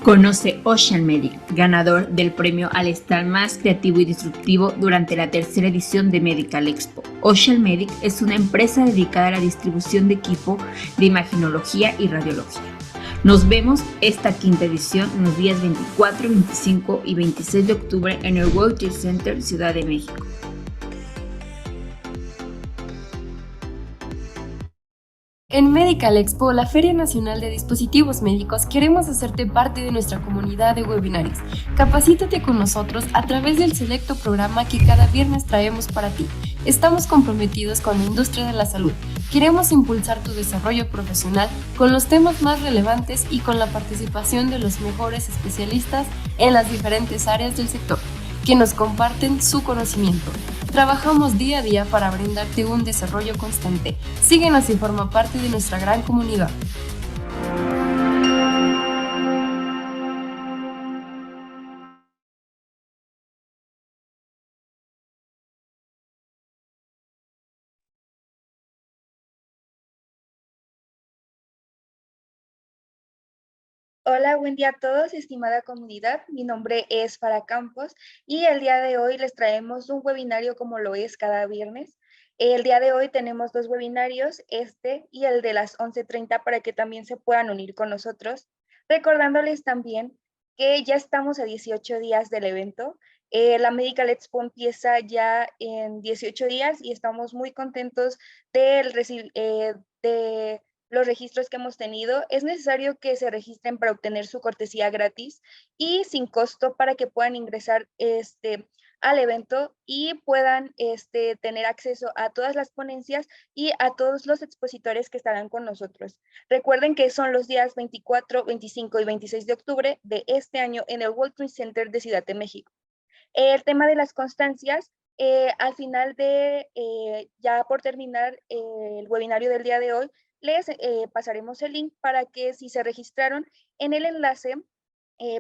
Conoce Ocean Medic, ganador del premio al estar más creativo y disruptivo durante la tercera edición de Medical Expo. Ocean Medic es una empresa dedicada a la distribución de equipo de imagenología y radiología. Nos vemos esta quinta edición los días 24, 25 y 26 de octubre en el World Trade Center, Ciudad de México. En Medical Expo, la Feria Nacional de Dispositivos Médicos, queremos hacerte parte de nuestra comunidad de webinarios. Capacítate con nosotros a través del selecto programa que cada viernes traemos para ti. Estamos comprometidos con la industria de la salud. Queremos impulsar tu desarrollo profesional con los temas más relevantes y con la participación de los mejores especialistas en las diferentes áreas del sector, que nos comparten su conocimiento. Trabajamos día a día para brindarte un desarrollo constante. Síguenos y forma parte de nuestra gran comunidad. Hola, buen día a todos, estimada comunidad. Mi nombre es Farah Campos y el día de hoy les traemos un webinario como lo es cada viernes. El día de hoy tenemos dos webinarios, este y el de las 11:30 para que también se puedan unir con nosotros. Recordándoles también que ya estamos a 18 días del evento. La Medical Expo empieza ya en 18 días y estamos muy contentos de los registros que hemos tenido. Es necesario que se registren para obtener su cortesía gratis y sin costo para que puedan ingresar al evento y puedan tener acceso a todas las ponencias y a todos los expositores que estarán con nosotros. Recuerden que son los días 24, 25 y 26 de octubre de este año en el World Trade Center de Ciudad de México. El tema de las constancias, al final ya por terminar el webinario del día de hoy, les pasaremos el link para que si se registraron en el enlace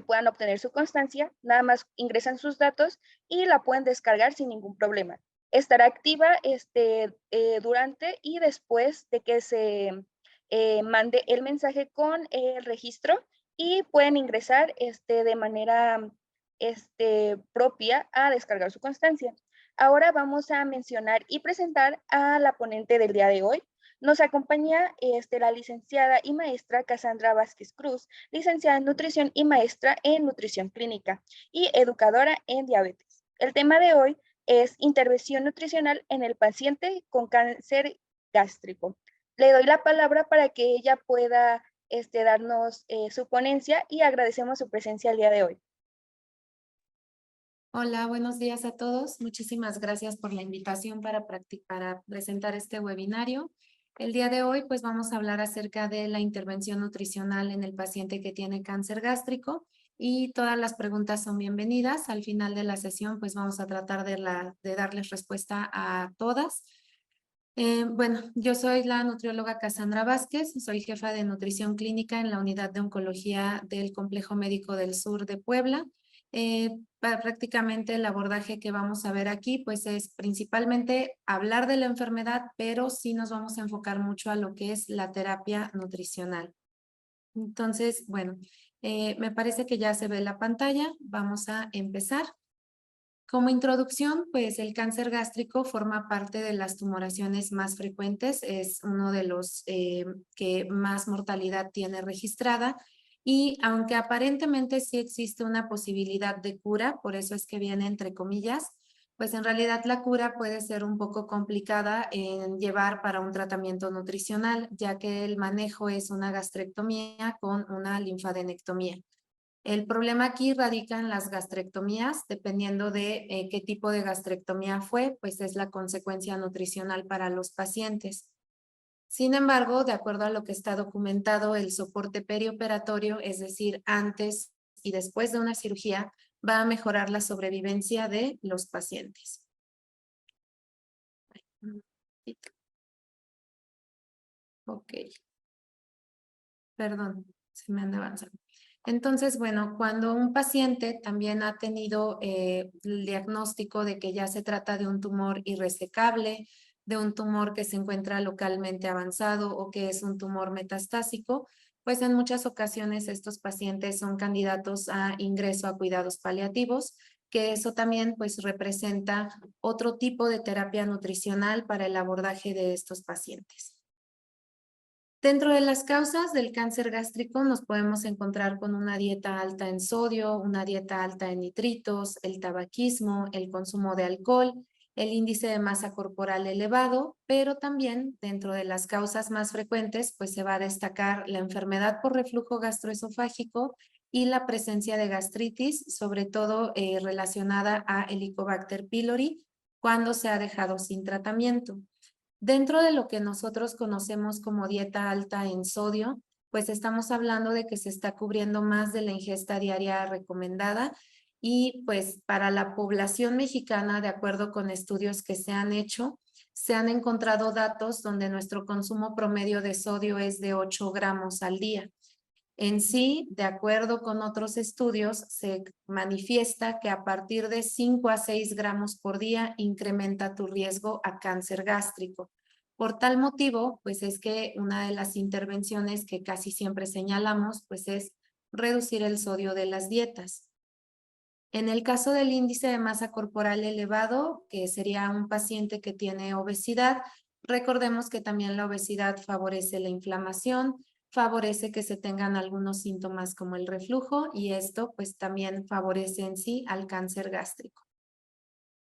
puedan obtener su constancia, nada más ingresan sus datos y la pueden descargar sin ningún problema. Estará activa durante y después de que se mande el mensaje con el registro y pueden ingresar de manera propia a descargar su constancia. Ahora vamos a mencionar y presentar a la ponente del día de hoy. Nos acompaña la licenciada y maestra Cassandra Vázquez Cruz, licenciada en nutrición y maestra en nutrición clínica y educadora en diabetes. El tema de hoy es intervención nutricional en el paciente con cáncer gástrico. Le doy la palabra para que ella pueda darnos su ponencia y agradecemos su presencia el día de hoy. Hola, buenos días a todos. Muchísimas gracias por la invitación para presentar este webinario. El día de hoy pues vamos a hablar acerca de la intervención nutricional en el paciente que tiene cáncer gástrico y todas las preguntas son bienvenidas. Al final de la sesión pues vamos a tratar de darles respuesta a todas. Bueno, yo soy la nutrióloga Cassandra Vázquez, soy jefa de nutrición clínica en la unidad de oncología del Complejo Médico del Sur de Puebla. Prácticamente el abordaje que vamos a ver aquí pues es principalmente hablar de la enfermedad, pero sí nos vamos a enfocar mucho a lo que es la terapia nutricional. Entonces, bueno, me parece que ya se ve la pantalla. Vamos a empezar. Como introducción, pues el cáncer gástrico forma parte de las tumoraciones más frecuentes, es uno de los que más mortalidad tiene registrada y aunque aparentemente sí existe una posibilidad de cura, por eso es que viene entre comillas, pues en realidad la cura puede ser un poco complicada en llevar para un tratamiento nutricional, ya que el manejo es una gastrectomía con una linfadenectomía. El problema aquí radica en las gastrectomías, dependiendo de qué tipo de gastrectomía fue, pues es la consecuencia nutricional para los pacientes. Sin embargo, de acuerdo a lo que está documentado, el soporte perioperatorio, es decir, antes y después de una cirugía, va a mejorar la sobrevivencia de los pacientes. Ok. Perdón, se me anda avanzando. Entonces, bueno, cuando un paciente también ha tenido el diagnóstico de que ya se trata de un tumor irresecable, de un tumor que se encuentra localmente avanzado o que es un tumor metastásico, pues en muchas ocasiones estos pacientes son candidatos a ingreso a cuidados paliativos, que eso también pues representa otro tipo de terapia nutricional para el abordaje de estos pacientes. Dentro de las causas del cáncer gástrico nos podemos encontrar con una dieta alta en sodio, una dieta alta en nitritos, el tabaquismo, el consumo de alcohol, el índice de masa corporal elevado, pero también dentro de las causas más frecuentes pues se va a destacar la enfermedad por reflujo gastroesofágico y la presencia de gastritis, sobre todo relacionada a Helicobacter pylori, cuando se ha dejado sin tratamiento. Dentro de lo que nosotros conocemos como dieta alta en sodio, pues estamos hablando de que se está cubriendo más de la ingesta diaria recomendada y pues para la población mexicana, de acuerdo con estudios que se han hecho, se han encontrado datos donde nuestro consumo promedio de sodio es de 8 gramos al día. En sí, de acuerdo con otros estudios, se manifiesta que a partir de 5 a 6 gramos por día incrementa tu riesgo a cáncer gástrico. Por tal motivo, pues es que una de las intervenciones que casi siempre señalamos, pues es reducir el sodio de las dietas. En el caso del índice de masa corporal elevado, que sería un paciente que tiene obesidad, recordemos que también la obesidad favorece la inflamación, favorece que se tengan algunos síntomas como el reflujo y esto pues también favorece en sí al cáncer gástrico.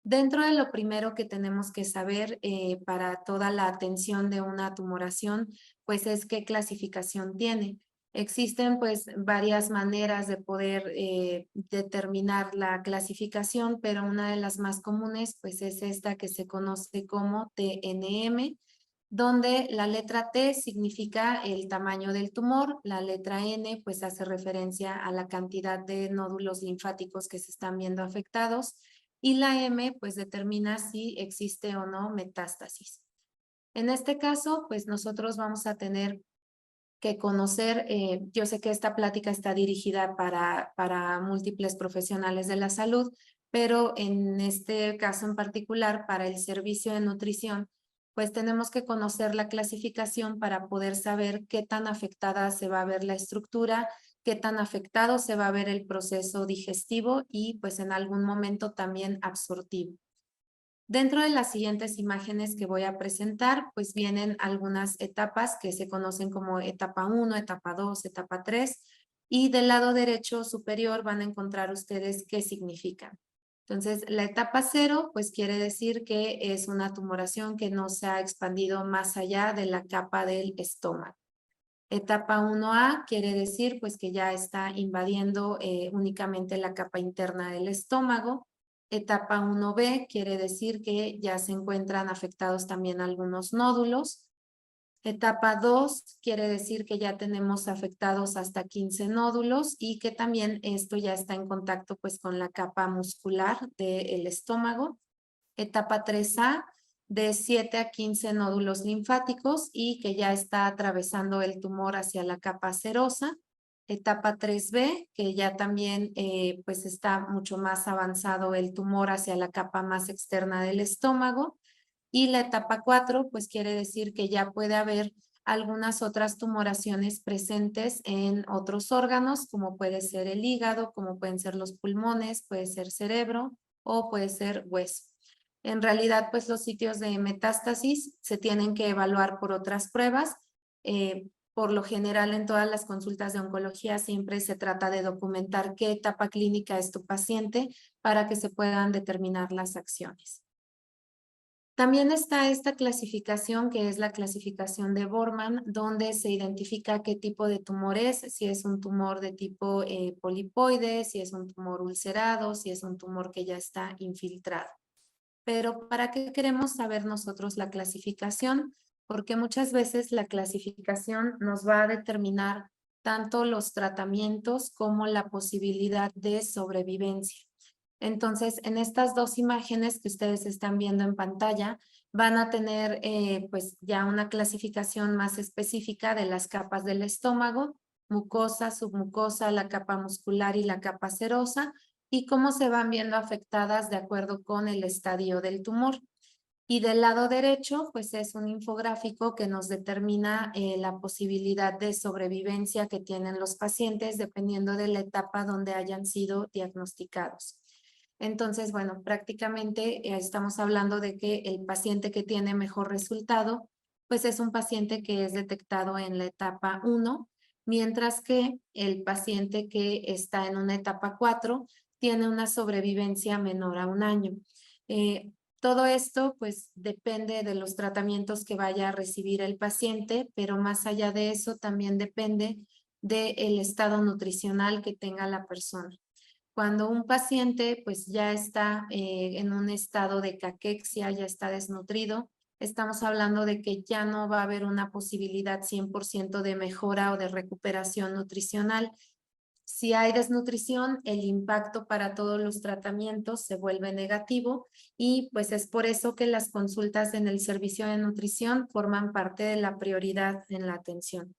Dentro de lo primero que tenemos que saber para toda la atención de una tumoración, pues es qué clasificación tiene. Existen pues varias maneras de poder determinar la clasificación, pero una de las más comunes pues es esta que se conoce como TNM, donde la letra T significa el tamaño del tumor, la letra N pues hace referencia a la cantidad de nódulos linfáticos que se están viendo afectados y la M pues determina si existe o no metástasis. En este caso pues nosotros vamos a tener que conocer, yo sé que esta plática está dirigida para múltiples profesionales de la salud, pero en este caso en particular para el servicio de nutrición, pues tenemos que conocer la clasificación para poder saber qué tan afectada se va a ver la estructura, qué tan afectado se va a ver el proceso digestivo y pues en algún momento también absortivo. Dentro de las siguientes imágenes que voy a presentar, pues vienen algunas etapas que se conocen como etapa 1, etapa 2, etapa 3 y del lado derecho superior van a encontrar ustedes qué significan. Entonces, la etapa 0, pues quiere decir que es una tumoración que no se ha expandido más allá de la capa del estómago. Etapa 1A quiere decir pues que ya está invadiendo únicamente la capa interna del estómago. Etapa 1B quiere decir que ya se encuentran afectados también algunos nódulos. Etapa 2 quiere decir que ya tenemos afectados hasta 15 nódulos y que también esto ya está en contacto pues con la capa muscular del estómago. Etapa 3A de 7 a 15 nódulos linfáticos y que ya está atravesando el tumor hacia la capa serosa. Etapa 3B, que ya también pues está mucho más avanzado el tumor hacia la capa más externa del estómago. Y la etapa 4, pues quiere decir que ya puede haber algunas otras tumoraciones presentes en otros órganos, como puede ser el hígado, como pueden ser los pulmones, puede ser cerebro o puede ser hueso. En realidad, pues los sitios de metástasis se tienen que evaluar por otras pruebas. Por lo general, en todas las consultas de oncología siempre se trata de documentar qué etapa clínica es tu paciente para que se puedan determinar las acciones. También está esta clasificación que es la clasificación de Borman, donde se identifica qué tipo de tumor es, si es un tumor de tipo polipoide, si es un tumor ulcerado, si es un tumor que ya está infiltrado. Pero ¿para qué queremos saber nosotros la clasificación? Porque muchas veces la clasificación nos va a determinar tanto los tratamientos como la posibilidad de sobrevivencia. Entonces, en estas dos imágenes que ustedes están viendo en pantalla, van a tener pues ya una clasificación más específica de las capas del estómago, mucosa, submucosa, la capa muscular y la capa serosa, y cómo se van viendo afectadas de acuerdo con el estadio del tumor. Y del lado derecho, pues es un infográfico que nos determina la posibilidad de sobrevivencia que tienen los pacientes dependiendo de la etapa donde hayan sido diagnosticados. Entonces, bueno, prácticamente estamos hablando de que el paciente que tiene mejor resultado, pues es un paciente que es detectado en la etapa 1, mientras que el paciente que está en una etapa 4 tiene una sobrevivencia menor a 1 año. Todo esto pues depende de los tratamientos que vaya a recibir el paciente, pero más allá de eso también depende del estado nutricional que tenga la persona. Cuando un paciente pues ya está en un estado de caquexia, ya está desnutrido, estamos hablando de que ya no va a haber una posibilidad 100% de mejora o de recuperación nutricional. Si hay desnutrición, el impacto para todos los tratamientos se vuelve negativo y pues es por eso que las consultas en el servicio de nutrición forman parte de la prioridad en la atención.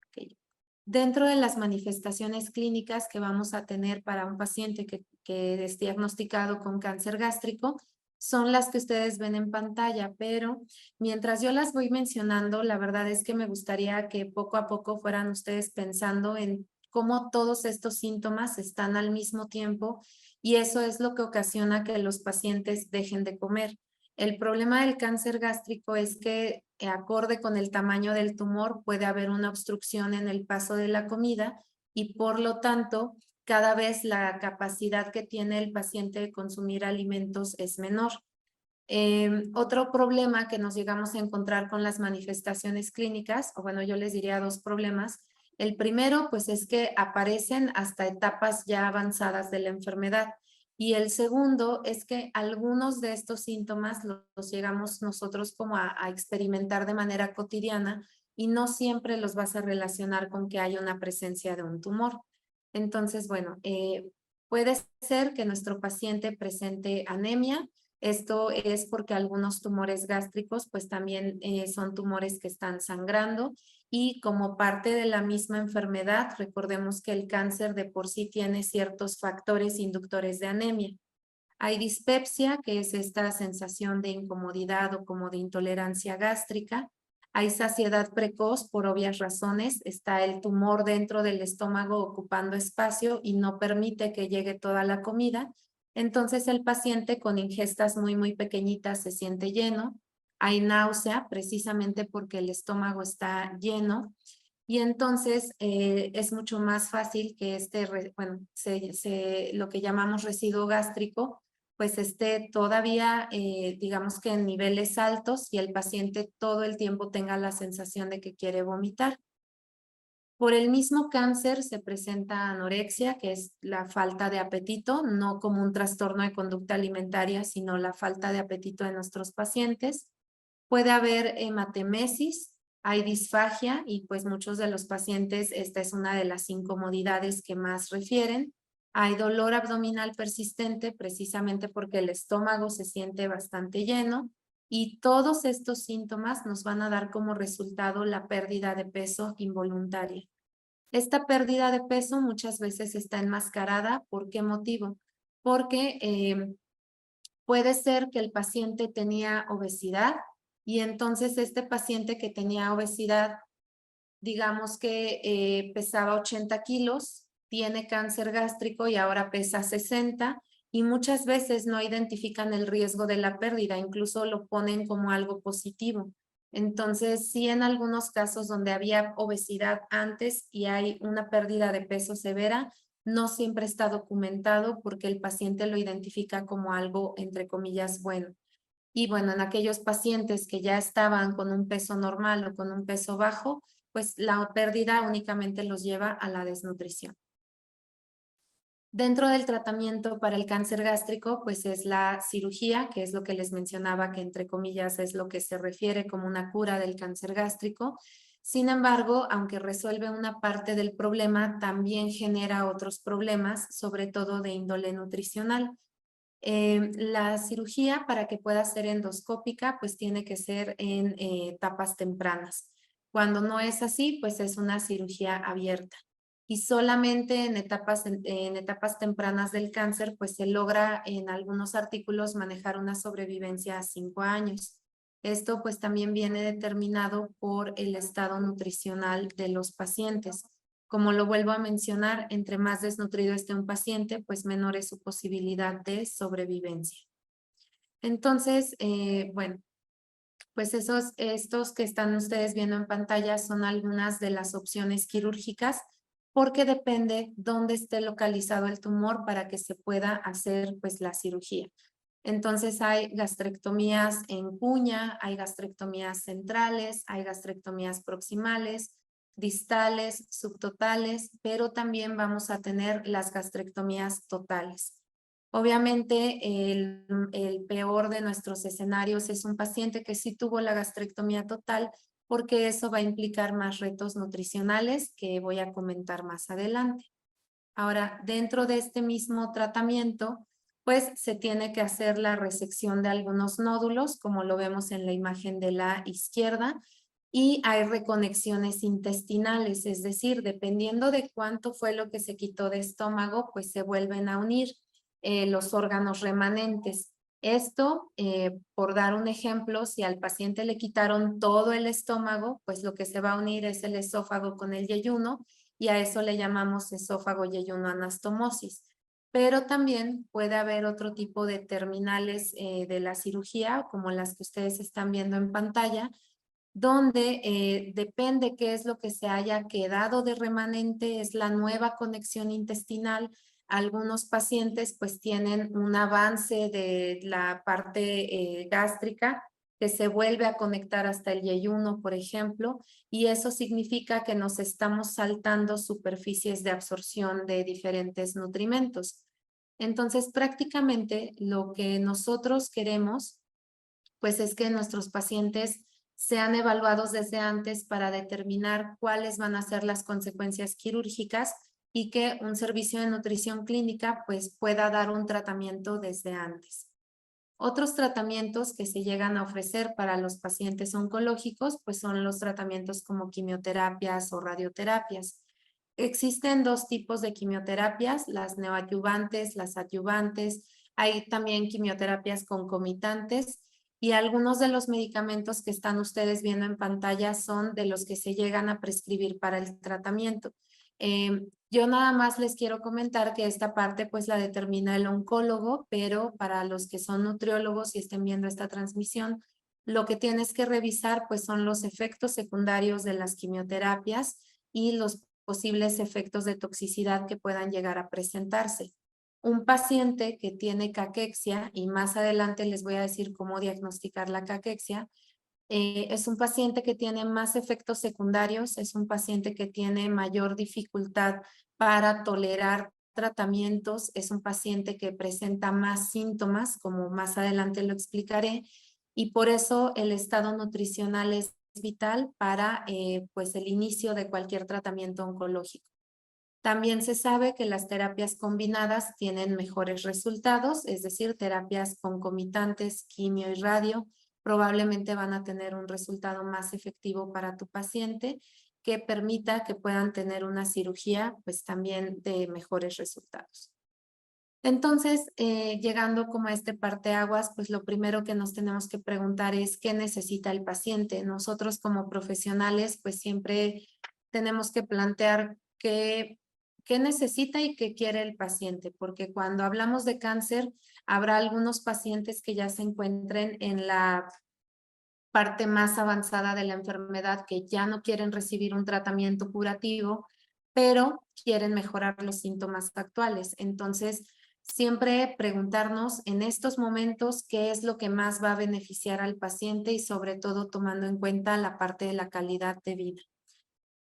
Okay. Dentro de las manifestaciones clínicas que vamos a tener para un paciente que es diagnosticado con cáncer gástrico, son las que ustedes ven en pantalla, pero mientras yo las voy mencionando, la verdad es que me gustaría que poco a poco fueran ustedes pensando en cómo todos estos síntomas están al mismo tiempo y eso es lo que ocasiona que los pacientes dejen de comer. El problema del cáncer gástrico es que, acorde con el tamaño del tumor, puede haber una obstrucción en el paso de la comida y por lo tanto, cada vez la capacidad que tiene el paciente de consumir alimentos es menor. Otro problema que nos llegamos a encontrar con las manifestaciones clínicas, o bueno, yo les diría 2 problemas. El primero, pues es que aparecen hasta etapas ya avanzadas de la enfermedad. Y el segundo es que algunos de estos síntomas los llegamos nosotros como a experimentar de manera cotidiana y no siempre los vas a relacionar con que haya una presencia de un tumor. Entonces, bueno, puede ser que nuestro paciente presente anemia. Esto es porque algunos tumores gástricos pues también son tumores que están sangrando y como parte de la misma enfermedad, recordemos que el cáncer de por sí tiene ciertos factores inductores de anemia. Hay dispepsia, que es esta sensación de incomodidad o como de intolerancia gástrica. Hay saciedad precoz por obvias razones. Está el tumor dentro del estómago ocupando espacio y no permite que llegue toda la comida. Entonces el paciente con ingestas muy pequeñitas se siente lleno. Hay náusea precisamente porque el estómago está lleno. Y entonces es mucho más fácil que lo que llamamos residuo gástrico pues esté todavía, digamos que en niveles altos y el paciente todo el tiempo tenga la sensación de que quiere vomitar. Por el mismo cáncer se presenta anorexia, que es la falta de apetito, no como un trastorno de conducta alimentaria, sino la falta de apetito de nuestros pacientes. Puede haber hematemesis, hay disfagia y pues muchos de los pacientes esta es una de las incomodidades que más refieren. Hay dolor abdominal persistente precisamente porque el estómago se siente bastante lleno y todos estos síntomas nos van a dar como resultado la pérdida de peso involuntaria. Esta pérdida de peso muchas veces está enmascarada. ¿Por qué motivo? Porque puede ser que el paciente tenía obesidad y entonces este paciente que tenía obesidad, digamos que pesaba 80 kilos, tiene cáncer gástrico y ahora pesa 60 y muchas veces no identifican el riesgo de la pérdida, incluso lo ponen como algo positivo. Entonces, sí, en algunos casos donde había obesidad antes y hay una pérdida de peso severa, no siempre está documentado porque el paciente lo identifica como algo, entre comillas, bueno. Y bueno, en aquellos pacientes que ya estaban con un peso normal o con un peso bajo, pues la pérdida únicamente los lleva a la desnutrición. Dentro del tratamiento para el cáncer gástrico, pues es la cirugía, que es lo que les mencionaba, que entre comillas es lo que se refiere como una cura del cáncer gástrico. Sin embargo, aunque resuelve una parte del problema, también genera otros problemas, sobre todo de índole nutricional. La cirugía, para que pueda ser endoscópica, pues tiene que ser en etapas tempranas. Cuando no es así, pues es una cirugía abierta. y solamente en etapas tempranas del cáncer, pues se logra en algunos artículos manejar una sobrevivencia a 5 años. Esto pues también viene determinado por el estado nutricional de los pacientes. Como lo vuelvo a mencionar, entre más desnutrido esté un paciente, pues menor es su posibilidad de sobrevivencia. Entonces, bueno, pues estos que están ustedes viendo en pantalla son algunas de las opciones quirúrgicas porque depende dónde esté localizado el tumor para que se pueda hacer pues la cirugía. Entonces hay gastrectomías en cuña, hay gastrectomías centrales, hay gastrectomías proximales, distales, subtotales, pero también vamos a tener las gastrectomías totales. Obviamente, el peor de nuestros escenarios es un paciente que sí tuvo la gastrectomía total, porque eso va a implicar más retos nutricionales que voy a comentar más adelante. Ahora, dentro de este mismo tratamiento, pues se tiene que hacer la resección de algunos nódulos, como lo vemos en la imagen de la izquierda, y hay reconexiones intestinales, es decir, dependiendo de cuánto fue lo que se quitó de estómago, pues se vuelven a unir los órganos remanentes. Esto, por dar un ejemplo, si al paciente le quitaron todo el estómago, pues lo que se va a unir es el esófago con el yeyuno y a eso le llamamos esófago yeyuno anastomosis. Pero también puede haber otro tipo de terminales de la cirugía, como las que ustedes están viendo en pantalla, donde depende qué es lo que se haya quedado de remanente, es la nueva conexión intestinal. Algunos pacientes pues tienen un avance de la parte gástrica que se vuelve a conectar hasta el yeyuno, por ejemplo, y eso significa que nos estamos saltando superficies de absorción de diferentes nutrimentos. Entonces, prácticamente lo que nosotros queremos pues es que nuestros pacientes sean evaluados desde antes para determinar cuáles van a ser las consecuencias quirúrgicas y que un servicio de nutrición clínica pues pueda dar un tratamiento desde antes. Otros tratamientos que se llegan a ofrecer para los pacientes oncológicos pues son los tratamientos como quimioterapias o radioterapias. Existen dos tipos de quimioterapias, las neoadyuvantes, las adyuvantes, hay también quimioterapias concomitantes y algunos de los medicamentos que están ustedes viendo en pantalla son de los que se llegan a prescribir para el tratamiento. Yo nada más les quiero comentar que esta parte pues la determina el oncólogo, pero para los que son nutriólogos y estén viendo esta transmisión, lo que tienes que revisar pues son los efectos secundarios de las quimioterapias y los posibles efectos de toxicidad que puedan llegar a presentarse. Un paciente que tiene caquexia, y más adelante les voy a decir cómo diagnosticar la caquexia, es un paciente que tiene más efectos secundarios, es un paciente que tiene mayor dificultad para tolerar tratamientos, es un paciente que presenta más síntomas, como más adelante lo explicaré, y por eso el estado nutricional es vital para pues el inicio de cualquier tratamiento oncológico. También se sabe que las terapias combinadas tienen mejores resultados, es decir, terapias concomitantes, quimio y radio, probablemente van a tener un resultado más efectivo para tu paciente que permita que puedan tener una cirugía pues también de mejores resultados. Entonces, llegando como a este parteaguas, pues lo primero que nos tenemos que preguntar es qué necesita el paciente. Nosotros como profesionales pues siempre tenemos que plantear qué necesita y qué quiere el paciente, porque cuando hablamos de cáncer, habrá algunos pacientes que ya se encuentren en la parte más avanzada de la enfermedad que ya no quieren recibir un tratamiento curativo, pero quieren mejorar los síntomas actuales. Entonces, siempre preguntarnos en estos momentos qué es lo que más va a beneficiar al paciente y sobre todo tomando en cuenta la parte de la calidad de vida.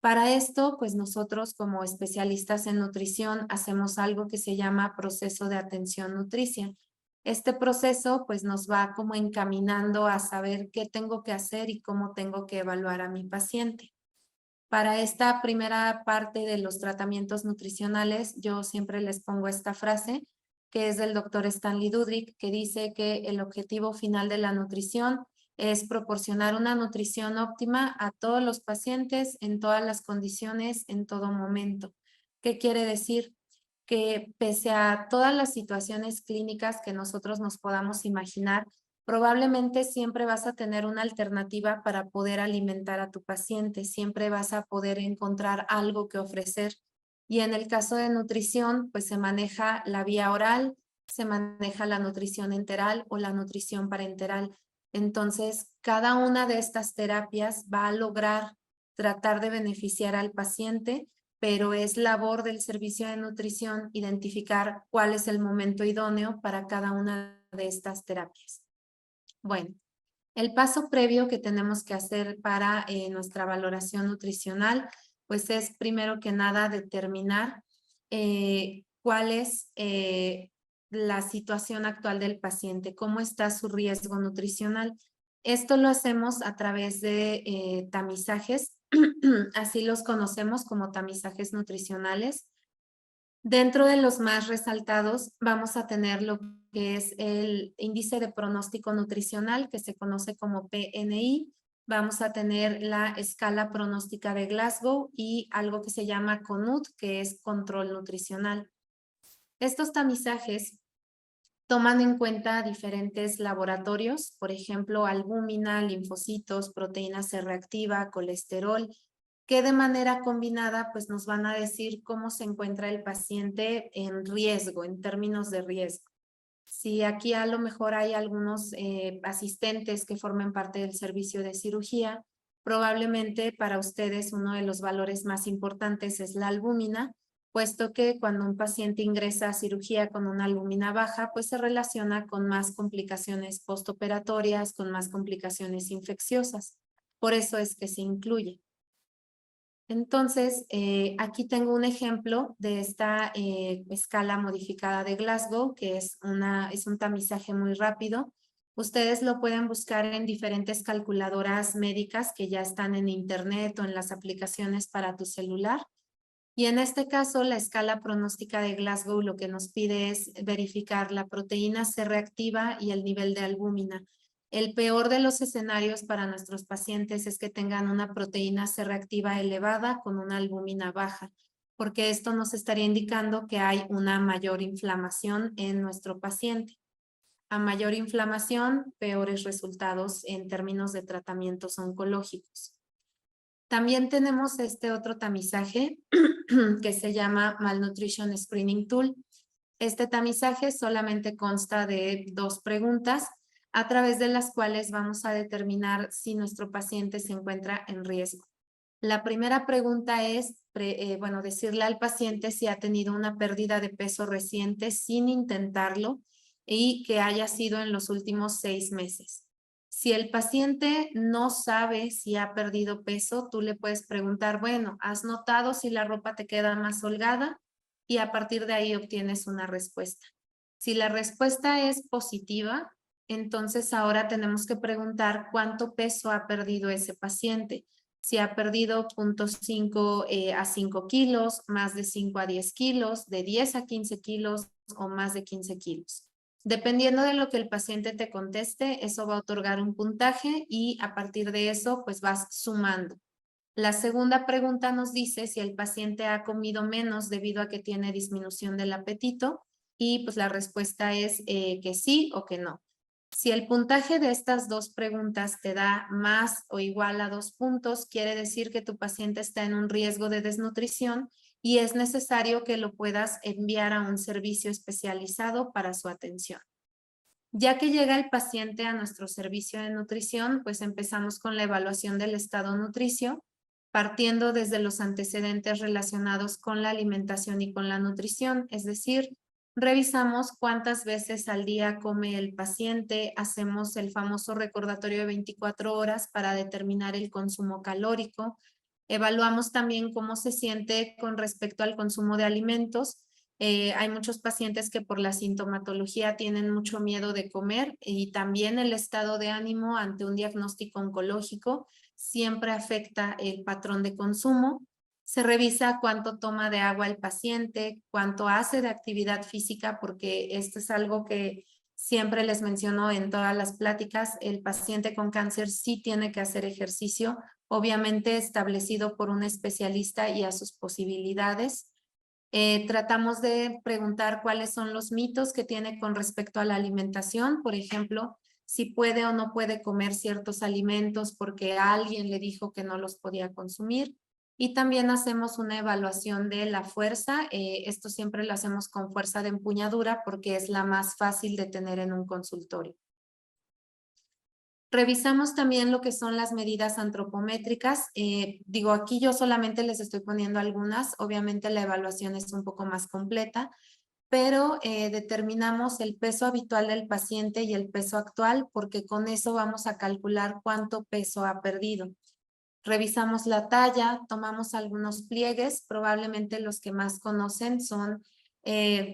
Para esto, pues nosotros como especialistas en nutrición hacemos algo que se llama proceso de atención nutricia. Este proceso pues nos va como encaminando a saber qué tengo que hacer y cómo tengo que evaluar a mi paciente. Para esta primera parte de los tratamientos nutricionales, yo siempre les pongo esta frase que es del doctor Stanley Dudrick, que dice que el objetivo final de la nutrición es proporcionar una nutrición óptima a todos los pacientes en todas las condiciones, en todo momento. ¿Qué quiere decir? Que pese a todas las situaciones clínicas que nosotros nos podamos imaginar, probablemente siempre vas a tener una alternativa para poder alimentar a tu paciente, siempre vas a poder encontrar algo que ofrecer. Y en el caso de nutrición, pues se maneja la vía oral, se maneja la nutrición enteral o la nutrición parenteral. Entonces, cada una de estas terapias va a lograr tratar de beneficiar al paciente, pero es labor del servicio de nutrición identificar cuál es el momento idóneo para cada una de estas terapias. Bueno, el paso previo que tenemos que hacer para nuestra valoración nutricional, pues es primero que nada determinar cuál es la situación actual del paciente, cómo está su riesgo nutricional. Esto lo hacemos a través de tamizajes, así los conocemos como tamizajes nutricionales. Dentro de los más resaltados vamos a tener lo que es el índice de pronóstico nutricional, que se conoce como PNI. Vamos a tener la escala pronóstica de Glasgow y algo que se llama CONUT, que es control nutricional. Estos tamizajes toman en cuenta diferentes laboratorios, por ejemplo, albúmina, linfocitos, proteína C reactiva, colesterol, que de manera combinada pues nos van a decir cómo se encuentra el paciente en riesgo, en términos de riesgo. Si aquí a lo mejor hay algunos asistentes que formen parte del servicio de cirugía, probablemente para ustedes uno de los valores más importantes es la albúmina, puesto que cuando un paciente ingresa a cirugía con una albúmina baja, pues se relaciona con más complicaciones postoperatorias, con más complicaciones infecciosas. Por eso es que se incluye. Entonces, aquí tengo un ejemplo de esta escala modificada de Glasgow, que es un tamizaje muy rápido. Ustedes lo pueden buscar en diferentes calculadoras médicas que ya están en internet o en las aplicaciones para tu celular. Y en este caso, la escala pronóstica de Glasgow lo que nos pide es verificar la proteína C reactiva y el nivel de albúmina. El peor de los escenarios para nuestros pacientes es que tengan una proteína C reactiva elevada con una albúmina baja, porque esto nos estaría indicando que hay una mayor inflamación en nuestro paciente. A mayor inflamación, peores resultados en términos de tratamientos oncológicos. También tenemos este otro tamizaje que se llama Malnutrition Screening Tool. Este tamizaje solamente consta de 2 preguntas a través de las cuales vamos a determinar si nuestro paciente se encuentra en riesgo. La primera pregunta es, decirle al paciente si ha tenido una pérdida de peso reciente sin intentarlo y que haya sido en los últimos 6 meses. Si el paciente no sabe si ha perdido peso, tú le puedes preguntar, bueno, ¿has notado si la ropa te queda más holgada? Y a partir de ahí obtienes una respuesta. Si la respuesta es positiva, entonces ahora tenemos que preguntar cuánto peso ha perdido ese paciente. Si ha perdido 0.5 a 5 kilos, más de 5 a 10 kilos, de 10 a 15 kilos o más de 15 kilos. Dependiendo de lo que el paciente te conteste, eso va a otorgar un puntaje y a partir de eso, pues vas sumando. La segunda pregunta nos dice si el paciente ha comido menos debido a que tiene disminución del apetito y pues la respuesta es que sí o que no. Si el puntaje de estas 2 preguntas te da más o igual a 2 puntos, quiere decir que tu paciente está en un riesgo de desnutrición y es necesario que lo puedas enviar a un servicio especializado para su atención. Ya que llega el paciente a nuestro servicio de nutrición, pues empezamos con la evaluación del estado nutricio, partiendo desde los antecedentes relacionados con la alimentación y con la nutrición, es decir, revisamos cuántas veces al día come el paciente, hacemos el famoso recordatorio de 24 horas para determinar el consumo calórico, evaluamos también cómo se siente con respecto al consumo de alimentos. Hay muchos pacientes que por la sintomatología tienen mucho miedo de comer y también el estado de ánimo ante un diagnóstico oncológico siempre afecta el patrón de consumo. Se revisa cuánto toma de agua el paciente, cuánto hace de actividad física, porque esto es algo que siempre les menciono en todas las pláticas. El paciente con cáncer sí tiene que hacer ejercicio, obviamente establecido por un especialista y a sus posibilidades. Tratamos de preguntar cuáles son los mitos que tiene con respecto a la alimentación, por ejemplo, si puede o no puede comer ciertos alimentos porque alguien le dijo que no los podía consumir. Y también hacemos una evaluación de la fuerza. Esto siempre lo hacemos con fuerza de empuñadura porque es la más fácil de tener en un consultorio. Revisamos también lo que son las medidas antropométricas. Digo, aquí yo solamente les estoy poniendo algunas. Obviamente la evaluación es un poco más completa, pero determinamos el peso habitual del paciente y el peso actual porque con eso vamos a calcular cuánto peso ha perdido. Revisamos la talla, tomamos algunos pliegues, probablemente los que más conocen son el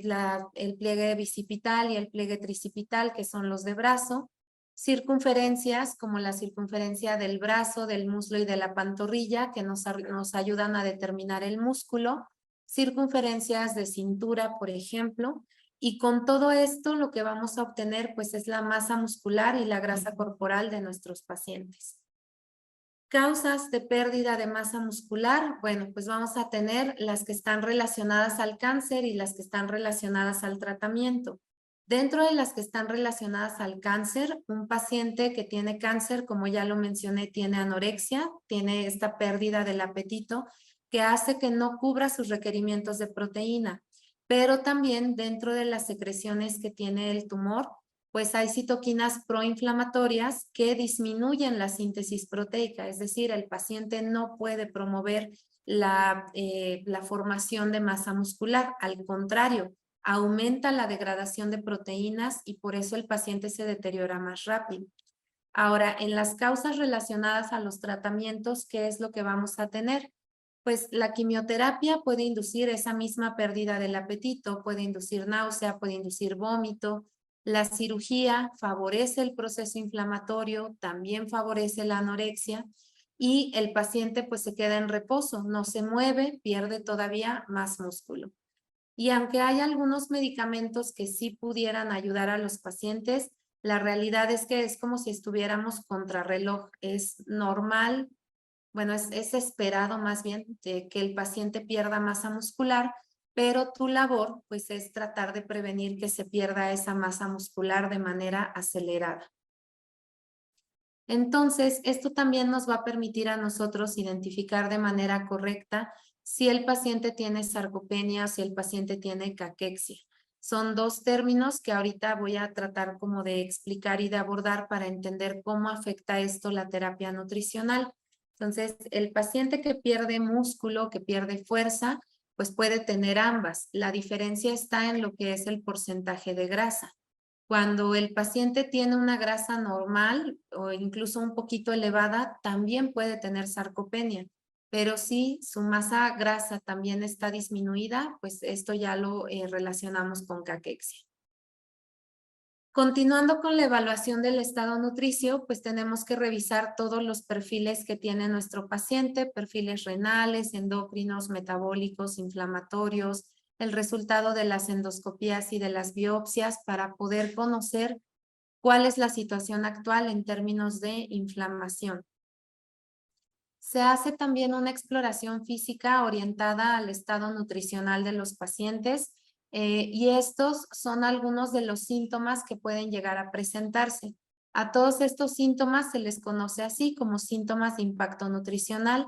pliegue bicipital y el pliegue tricipital, que son los de brazo. Circunferencias como la circunferencia del brazo, del muslo y de la pantorrilla que nos ayudan a determinar el músculo. Circunferencias de cintura, por ejemplo. Y con todo esto lo que vamos a obtener pues es la masa muscular y la grasa corporal de nuestros pacientes. Causas de pérdida de masa muscular, bueno, pues vamos a tener las que están relacionadas al cáncer y las que están relacionadas al tratamiento. Dentro de las que están relacionadas al cáncer, un paciente que tiene cáncer, como ya lo mencioné, tiene anorexia, tiene esta pérdida del apetito que hace que no cubra sus requerimientos de proteína, pero también dentro de las secreciones que tiene el tumor, pues hay citoquinas proinflamatorias que disminuyen la síntesis proteica, es decir, el paciente no puede promover la formación de masa muscular, al contrario, aumenta la degradación de proteínas y por eso el paciente se deteriora más rápido. Ahora, en las causas relacionadas a los tratamientos, ¿qué es lo que vamos a tener? Pues la quimioterapia puede inducir esa misma pérdida del apetito, puede inducir náusea, puede inducir vómito. La cirugía favorece el proceso inflamatorio, también favorece la anorexia y el paciente pues se queda en reposo, no se mueve, pierde todavía más músculo. Y aunque hay algunos medicamentos que sí pudieran ayudar a los pacientes, la realidad es que es como si estuviéramos contrarreloj. Es normal, bueno, es esperado más bien de que el paciente pierda masa muscular, pero tu labor pues es tratar de prevenir que se pierda esa masa muscular de manera acelerada. Entonces, esto también nos va a permitir a nosotros identificar de manera correcta si el paciente tiene sarcopenia o si el paciente tiene caquexia. Son dos términos que ahorita voy a tratar como de explicar y de abordar para entender cómo afecta esto la terapia nutricional. Entonces, el paciente que pierde músculo, que pierde fuerza, pues puede tener ambas. La diferencia está en lo que es el porcentaje de grasa. Cuando el paciente tiene una grasa normal o incluso un poquito elevada, también puede tener sarcopenia. Pero si su masa grasa también está disminuida, pues esto ya lo relacionamos con caquexia. Continuando con la evaluación del estado nutricio, pues tenemos que revisar todos los perfiles que tiene nuestro paciente, perfiles renales, endocrinos, metabólicos, inflamatorios, el resultado de las endoscopías y de las biopsias para poder conocer cuál es la situación actual en términos de inflamación. Se hace también una exploración física orientada al estado nutricional de los pacientes y estos son algunos de los síntomas que pueden llegar a presentarse. A todos estos síntomas se les conoce así como síntomas de impacto nutricional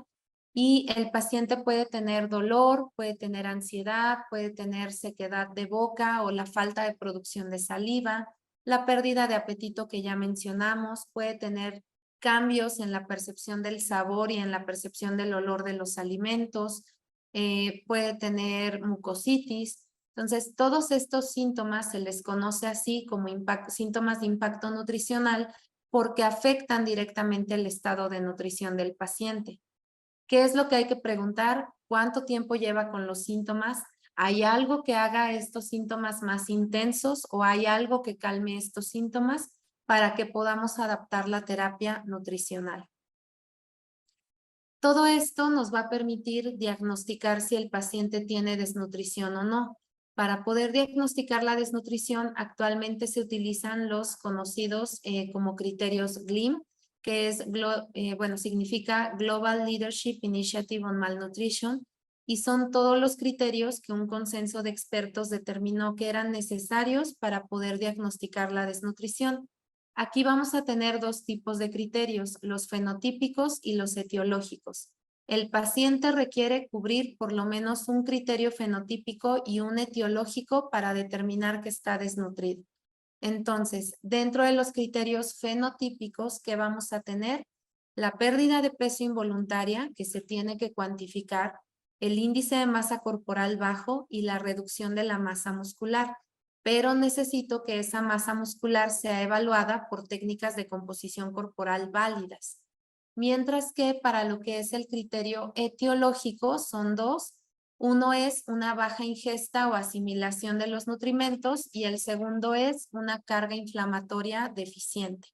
y el paciente puede tener dolor, puede tener ansiedad, puede tener sequedad de boca o la falta de producción de saliva, la pérdida de apetito que ya mencionamos, puede tener cambios en la percepción del sabor y en la percepción del olor de los alimentos, puede tener mucositis. Entonces, todos estos síntomas se les conoce así como síntomas de impacto nutricional porque afectan directamente el estado de nutrición del paciente. ¿Qué es lo que hay que preguntar? ¿Cuánto tiempo lleva con los síntomas? ¿Hay algo que haga estos síntomas más intensos o hay algo que calme estos síntomas para que podamos adaptar la terapia nutricional? Todo esto nos va a permitir diagnosticar si el paciente tiene desnutrición o no. Para poder diagnosticar la desnutrición, actualmente se utilizan los conocidos como criterios GLIM, que es, significa Global Leadership Initiative on Malnutrition, y son todos los criterios que un consenso de expertos determinó que eran necesarios para poder diagnosticar la desnutrición. Aquí vamos a tener dos tipos de criterios, los fenotípicos y los etiológicos. El paciente requiere cubrir por lo menos un criterio fenotípico y un etiológico para determinar que está desnutrido. Entonces, dentro de los criterios fenotípicos que vamos a tener, la pérdida de peso involuntaria, que se tiene que cuantificar, el índice de masa corporal bajo y la reducción de la masa muscular, pero necesito que esa masa muscular sea evaluada por técnicas de composición corporal válidas. Mientras que para lo que es el criterio etiológico son dos. Uno es una baja ingesta o asimilación de los nutrimentos y el segundo es una carga inflamatoria deficiente.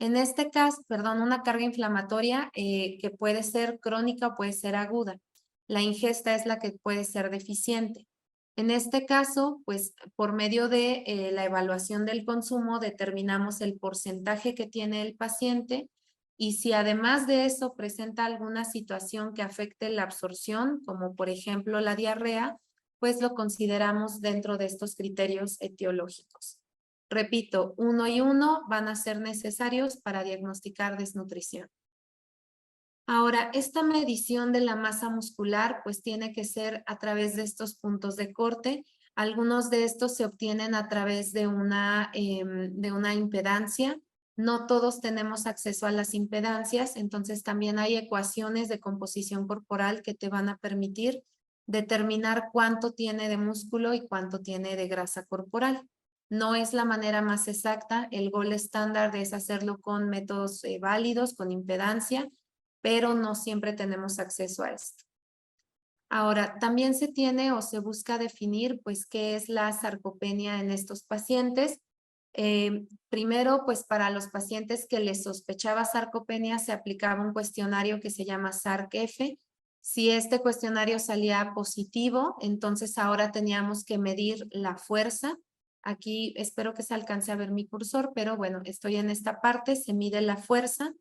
En este caso, una carga inflamatoria que puede ser crónica o puede ser aguda. La ingesta es la que puede ser deficiente. En este caso, pues por medio de la evaluación del consumo determinamos el porcentaje que tiene el paciente y si además de eso presenta alguna situación que afecte la absorción, como por ejemplo la diarrea, pues lo consideramos dentro de estos criterios etiológicos. Repito, 1 y 1 van a ser necesarios para diagnosticar desnutrición. Ahora, esta medición de la masa muscular pues tiene que ser a través de estos puntos de corte. Algunos de estos se obtienen a través de una impedancia. No todos tenemos acceso a las impedancias, entonces también hay ecuaciones de composición corporal que te van a permitir determinar cuánto tiene de músculo y cuánto tiene de grasa corporal. No es la manera más exacta, el gold estándar es hacerlo con métodos válidos, con impedancia, pero no siempre tenemos acceso a esto. Ahora, también se tiene o se busca definir, pues, qué es la sarcopenia en estos pacientes. Primero, pues, para los pacientes que les sospechaba sarcopenia, se aplicaba un cuestionario que se llama SARC-F. Si este cuestionario salía positivo, entonces ahora teníamos que medir la fuerza. Aquí espero que se alcance a ver mi cursor, pero bueno, estoy en esta parte, se mide la fuerza.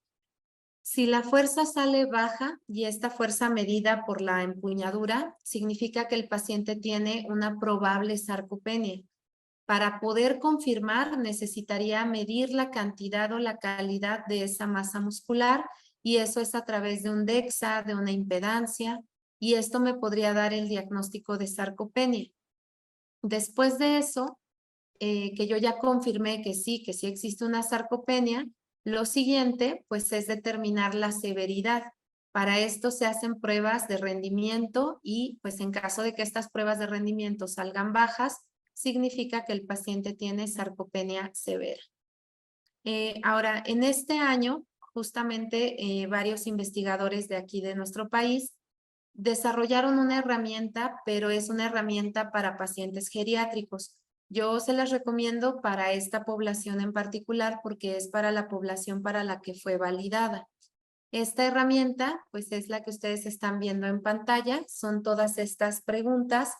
Si la fuerza sale baja y esta fuerza medida por la empuñadura, significa que el paciente tiene una probable sarcopenia. Para poder confirmar, necesitaría medir la cantidad o la calidad de esa masa muscular y eso es a través de un DEXA, de una impedancia, y esto me podría dar el diagnóstico de sarcopenia. Después de eso, que yo ya confirmé que sí existe una sarcopenia, lo siguiente, pues, es determinar la severidad. Para esto se hacen pruebas de rendimiento y, pues, en caso de que estas pruebas de rendimiento salgan bajas, significa que el paciente tiene sarcopenia severa. Ahora, en este año, justamente varios investigadores de aquí de nuestro país desarrollaron una herramienta, pero es una herramienta para pacientes geriátricos. Yo se las recomiendo para esta población en particular porque es para la población para la que fue validada. Esta herramienta, pues es la que ustedes están viendo en pantalla, son todas estas preguntas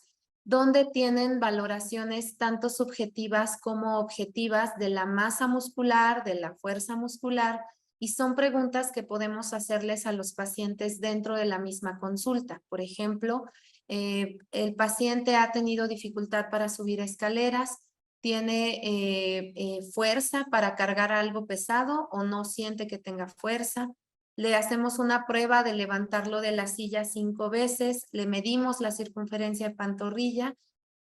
donde tienen valoraciones tanto subjetivas como objetivas de la masa muscular, de la fuerza muscular, y son preguntas que podemos hacerles a los pacientes dentro de la misma consulta. Por ejemplo, el paciente ha tenido dificultad para subir escaleras, tiene fuerza para cargar algo pesado o no siente que tenga fuerza. Le hacemos una prueba de levantarlo de la silla 5 veces, le medimos la circunferencia de pantorrilla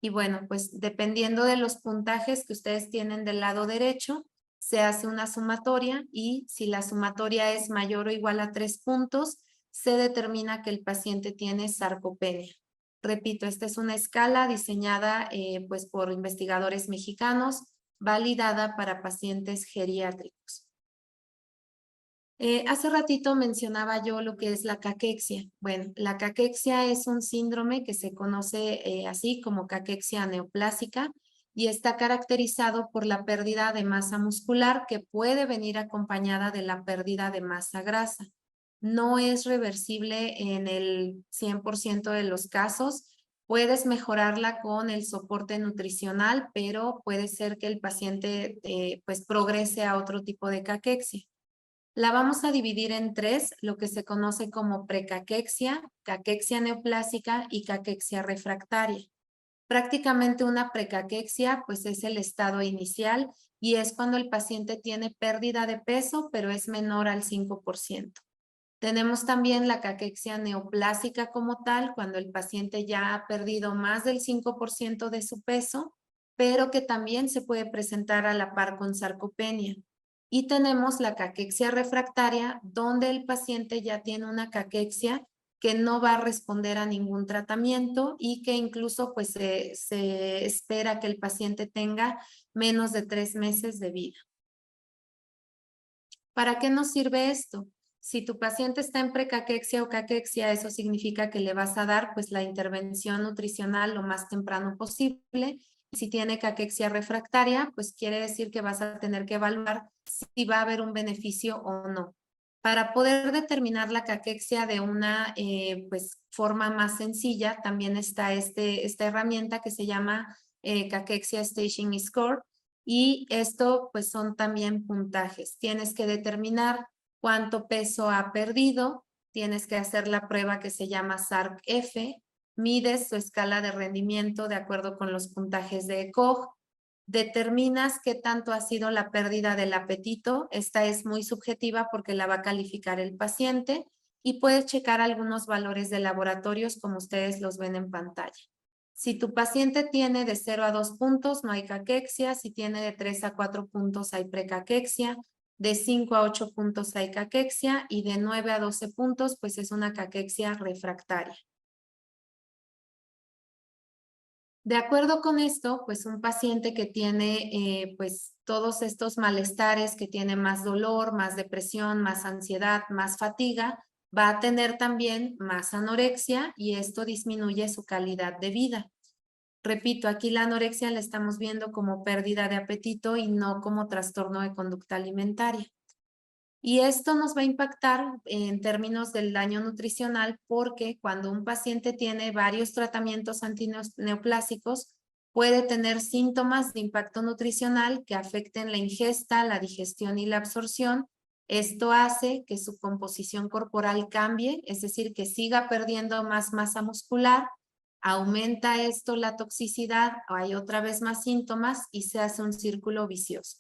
y bueno, pues dependiendo de los puntajes que ustedes tienen del lado derecho, se hace una sumatoria y si la sumatoria es mayor o igual a 3 puntos, se determina que el paciente tiene sarcopenia. Repito, esta es una escala diseñada pues por investigadores mexicanos, validada para pacientes geriátricos. Hace ratito mencionaba yo lo que es la caquexia. Bueno, la caquexia es un síndrome que se conoce así como caquexia neoplásica y está caracterizado por la pérdida de masa muscular que puede venir acompañada de la pérdida de masa grasa. No es reversible en el 100% de los casos. Puedes mejorarla con el soporte nutricional, pero puede ser que el paciente pues progrese a otro tipo de caquexia. La vamos a dividir en tres, lo que se conoce como precaquexia, caquexia neoplásica y caquexia refractaria. Prácticamente una precaquexia pues es el estado inicial y es cuando el paciente tiene pérdida de peso pero es menor al 5%. Tenemos también la caquexia neoplásica como tal, cuando el paciente ya ha perdido más del 5% de su peso, pero que también se puede presentar a la par con sarcopenia. Y tenemos la caquexia refractaria, donde el paciente ya tiene una caquexia que no va a responder a ningún tratamiento y que incluso pues se espera que el paciente tenga menos de 3 meses de vida. ¿Para qué nos sirve esto? Si tu paciente está en precaquexia o caquexia, eso significa que le vas a dar pues la intervención nutricional lo más temprano posible. Si tiene caquexia refractaria, pues quiere decir que vas a tener que evaluar si va a haber un beneficio o no. Para poder determinar la caquexia de una pues, forma más sencilla, también está esta herramienta que se llama Caquexia Staging Score, y esto pues son también puntajes. Tienes que determinar cuánto peso ha perdido, tienes que hacer la prueba que se llama SARC-F, mides su escala de rendimiento de acuerdo con los puntajes de ECOG, determinas qué tanto ha sido la pérdida del apetito. Esta es muy subjetiva porque la va a calificar el paciente y puedes checar algunos valores de laboratorios como ustedes los ven en pantalla. Si tu paciente tiene de 0 a 2 puntos, no hay caquexia. Si tiene de 3 a 4 puntos, hay precaquexia. De 5 a 8 puntos hay caquexia y de 9 a 12 puntos, pues es una caquexia refractaria. De acuerdo con esto, pues un paciente que tiene pues todos estos malestares, que tiene más dolor, más depresión, más ansiedad, más fatiga, va a tener también más anorexia y esto disminuye su calidad de vida. Repito, aquí la anorexia la estamos viendo como pérdida de apetito y no como trastorno de conducta alimentaria. Y esto nos va a impactar en términos del daño nutricional porque cuando un paciente tiene varios tratamientos antineoplásicos puede tener síntomas de impacto nutricional que afecten la ingesta, la digestión y la absorción. Esto hace que su composición corporal cambie, es decir, que siga perdiendo más masa muscular, aumenta esto la toxicidad, hay otra vez más síntomas y se hace un círculo vicioso.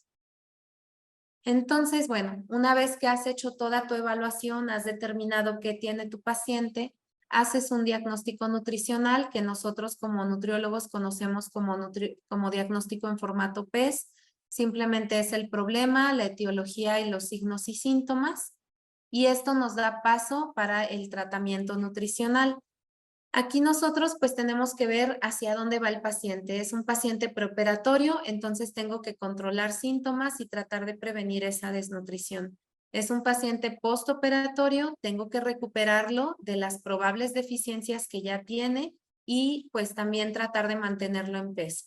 Entonces, bueno, una vez que has hecho toda tu evaluación, has determinado qué tiene tu paciente, haces un diagnóstico nutricional que nosotros como nutriólogos conocemos como diagnóstico en formato PES. Simplemente es el problema, la etiología y los signos y síntomas. Y esto nos da paso para el tratamiento nutricional. Aquí nosotros pues tenemos que ver hacia dónde va el paciente. Es un paciente preoperatorio, entonces tengo que controlar síntomas y tratar de prevenir esa desnutrición. Es un paciente postoperatorio, tengo que recuperarlo de las probables deficiencias que ya tiene y pues también tratar de mantenerlo en peso.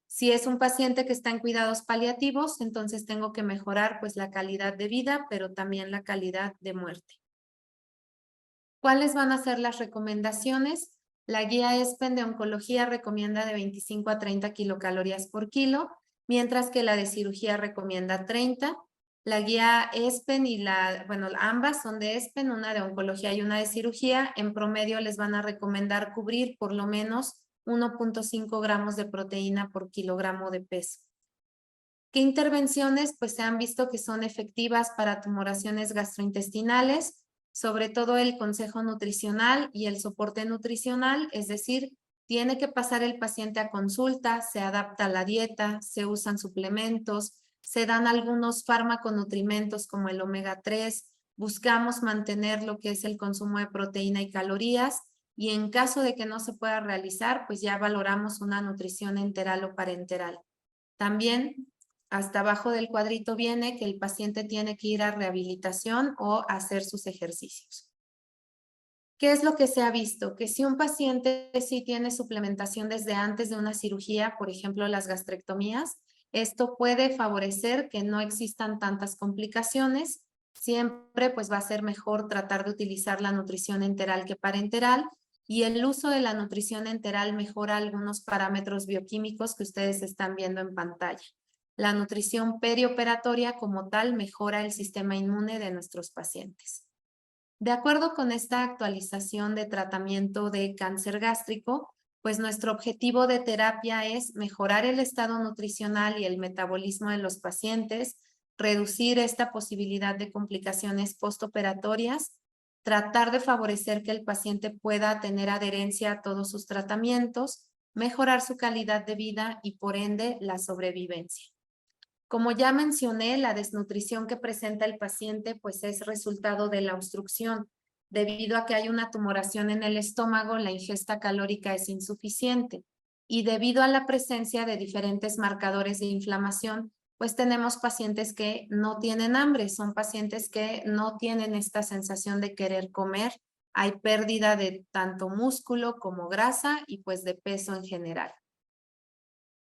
Si es un paciente que está en cuidados paliativos, entonces tengo que mejorar pues la calidad de vida, pero también la calidad de muerte. ¿Cuáles van a ser las recomendaciones? La guía ESPEN de oncología recomienda de 25 a 30 kilocalorías por kilo, mientras que la de cirugía recomienda 30. La guía ESPEN y ambas son de ESPEN, una de oncología y una de cirugía. En promedio les van a recomendar cubrir por lo menos 1.5 gramos de proteína por kilogramo de peso. ¿Qué intervenciones? Pues se han visto que son efectivas para tumoraciones gastrointestinales, sobre todo el consejo nutricional y el soporte nutricional, es decir, tiene que pasar el paciente a consulta, se adapta a la dieta, se usan suplementos, se dan algunos farmaconutrimentos como el omega 3, buscamos mantener lo que es el consumo de proteína y calorías y en caso de que no se pueda realizar, pues ya valoramos una nutrición enteral o parenteral. También hasta abajo del cuadrito viene que el paciente tiene que ir a rehabilitación o hacer sus ejercicios. ¿Qué es lo que se ha visto? Que si un paciente sí tiene suplementación desde antes de una cirugía, por ejemplo las gastrectomías, esto puede favorecer que no existan tantas complicaciones. Siempre pues va a ser mejor tratar de utilizar la nutrición enteral que parenteral y el uso de la nutrición enteral mejora algunos parámetros bioquímicos que ustedes están viendo en pantalla. La nutrición perioperatoria como tal mejora el sistema inmune de nuestros pacientes. De acuerdo con esta actualización de tratamiento de cáncer gástrico, pues nuestro objetivo de terapia es mejorar el estado nutricional y el metabolismo de los pacientes, reducir esta posibilidad de complicaciones postoperatorias, tratar de favorecer que el paciente pueda tener adherencia a todos sus tratamientos, mejorar su calidad de vida y por ende la sobrevivencia. Como ya mencioné, la desnutrición que presenta el paciente pues es resultado de la obstrucción. Debido a que hay una tumoración en el estómago, la ingesta calórica es insuficiente y debido a la presencia de diferentes marcadores de inflamación, pues tenemos pacientes que no tienen hambre, son pacientes que no tienen esta sensación de querer comer, hay pérdida de tanto músculo como grasa y pues de peso en general.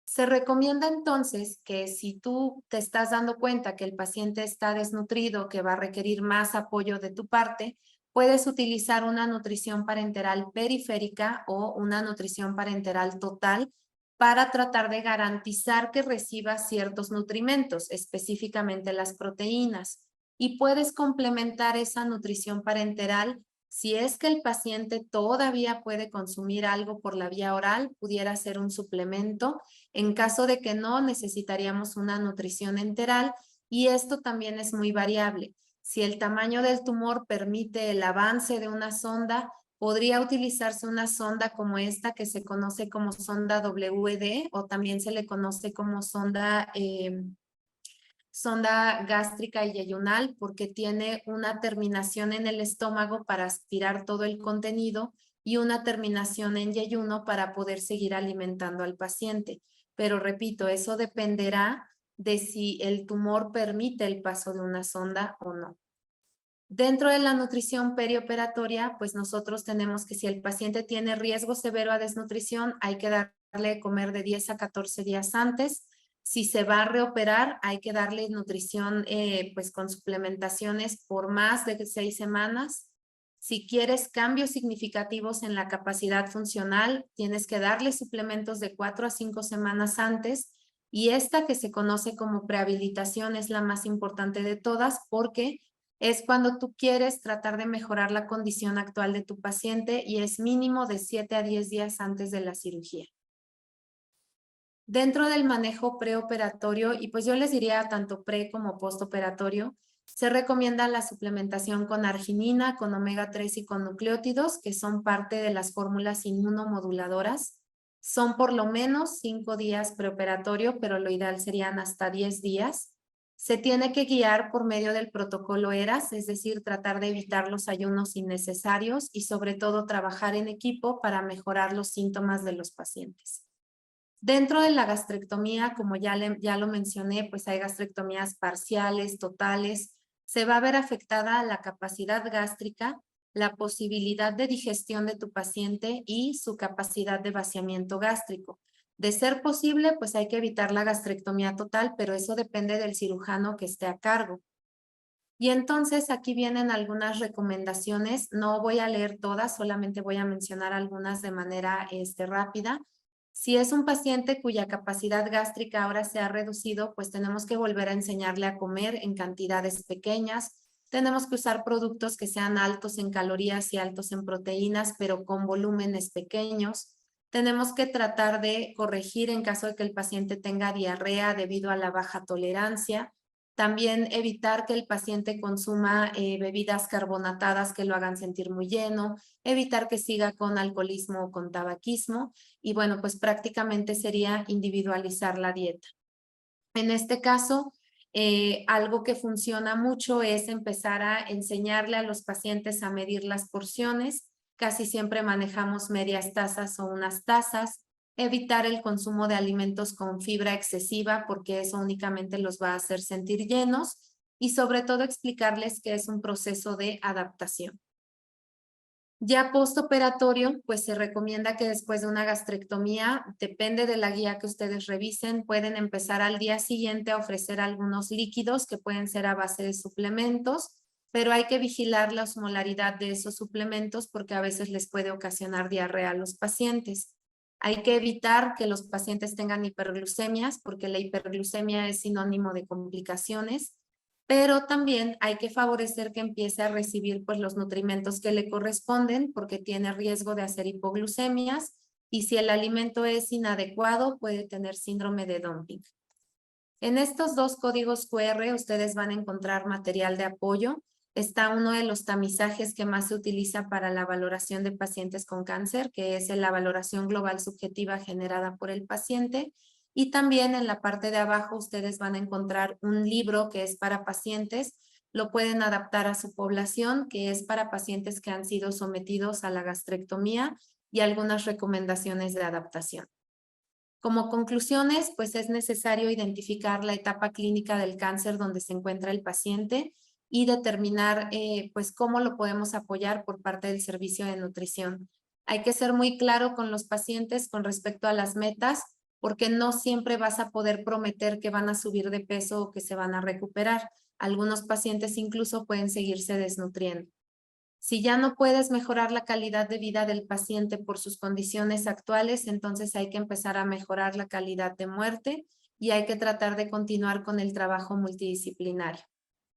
Se recomienda entonces que si tú te estás dando cuenta que el paciente está desnutrido, que va a requerir más apoyo de tu parte, puedes utilizar una nutrición parenteral periférica o una nutrición parenteral total para tratar de garantizar que reciba ciertos nutrimentos, específicamente las proteínas. Y puedes complementar esa nutrición parenteral si es que el paciente todavía puede consumir algo por la vía oral, pudiera ser un suplemento. En caso de que no, necesitaríamos una nutrición enteral y esto también es muy variable. Si el tamaño del tumor permite el avance de una sonda, podría utilizarse una sonda como esta que se conoce como sonda WD o también se le conoce como sonda gástrica y yeyunal porque tiene una terminación en el estómago para aspirar todo el contenido y una terminación en yeyuno para poder seguir alimentando al paciente. Pero repito, eso dependerá de si el tumor permite el paso de una sonda o no. Dentro de la nutrición perioperatoria, pues nosotros tenemos que si el paciente tiene riesgo severo a desnutrición, hay que darle de comer de 10 a 14 días antes. Si se va a reoperar, hay que darle nutrición pues con suplementaciones por más de 6 semanas. Si quieres cambios significativos en la capacidad funcional, tienes que darle suplementos de 4 a 5 semanas antes. Y esta que se conoce como prehabilitación es la más importante de todas porque es cuando tú quieres tratar de mejorar la condición actual de tu paciente y es mínimo de 7 a 10 días antes de la cirugía. Dentro del manejo preoperatorio, y pues yo les diría tanto pre como postoperatorio, se recomienda la suplementación con arginina, con omega 3 y con nucleótidos, que son parte de las fórmulas inmunomoduladoras. Son por lo menos 5 días preoperatorio, pero lo ideal serían hasta 10 días. Se tiene que guiar por medio del protocolo ERAS, es decir, tratar de evitar los ayunos innecesarios y sobre todo trabajar en equipo para mejorar los síntomas de los pacientes. Dentro de la gastrectomía, como ya lo mencioné, pues hay gastrectomías parciales, totales. Se va a ver afectada la capacidad gástrica, la posibilidad de digestión de tu paciente y su capacidad de vaciamiento gástrico. De ser posible, pues hay que evitar la gastrectomía total, pero eso depende del cirujano que esté a cargo. Y entonces aquí vienen algunas recomendaciones. No voy a leer todas, solamente voy a mencionar algunas de manera rápida. Si es un paciente cuya capacidad gástrica ahora se ha reducido, pues tenemos que volver a enseñarle a comer en cantidades pequeñas. Tenemos que usar productos que sean altos en calorías y altos en proteínas, pero con volúmenes pequeños. Tenemos que tratar de corregir en caso de que el paciente tenga diarrea debido a la baja tolerancia. También evitar que el paciente consuma bebidas carbonatadas que lo hagan sentir muy lleno, evitar que siga con alcoholismo o con tabaquismo y bueno, pues prácticamente sería individualizar la dieta. En este caso, algo que funciona mucho es empezar a enseñarle a los pacientes a medir las porciones. Casi siempre manejamos medias tazas o unas tazas. Evitar el consumo de alimentos con fibra excesiva porque eso únicamente los va a hacer sentir llenos y sobre todo explicarles que es un proceso de adaptación. Ya postoperatorio, pues se recomienda que después de una gastrectomía, depende de la guía que ustedes revisen, pueden empezar al día siguiente a ofrecer algunos líquidos que pueden ser a base de suplementos, pero hay que vigilar la osmolaridad de esos suplementos porque a veces les puede ocasionar diarrea a los pacientes. Hay que evitar que los pacientes tengan hiperglucemias porque la hiperglucemia es sinónimo de complicaciones, pero también hay que favorecer que empiece a recibir pues los nutrimentos que le corresponden porque tiene riesgo de hacer hipoglucemias y si el alimento es inadecuado puede tener síndrome de dumping. En estos dos códigos QR ustedes van a encontrar material de apoyo. Está uno de los tamizajes que más se utiliza para la valoración de pacientes con cáncer, que es la valoración global subjetiva generada por el paciente. Y también en la parte de abajo ustedes van a encontrar un libro que es para pacientes. Lo pueden adaptar a su población, que es para pacientes que han sido sometidos a la gastrectomía y algunas recomendaciones de adaptación. Como conclusiones, pues es necesario identificar la etapa clínica del cáncer donde se encuentra el paciente y determinar pues cómo lo podemos apoyar por parte del servicio de nutrición. Hay que ser muy claro con los pacientes con respecto a las metas, porque no siempre vas a poder prometer que van a subir de peso o que se van a recuperar. Algunos pacientes incluso pueden seguirse desnutriendo. Si ya no puedes mejorar la calidad de vida del paciente por sus condiciones actuales, entonces hay que empezar a mejorar la calidad de muerte y hay que tratar de continuar con el trabajo multidisciplinario.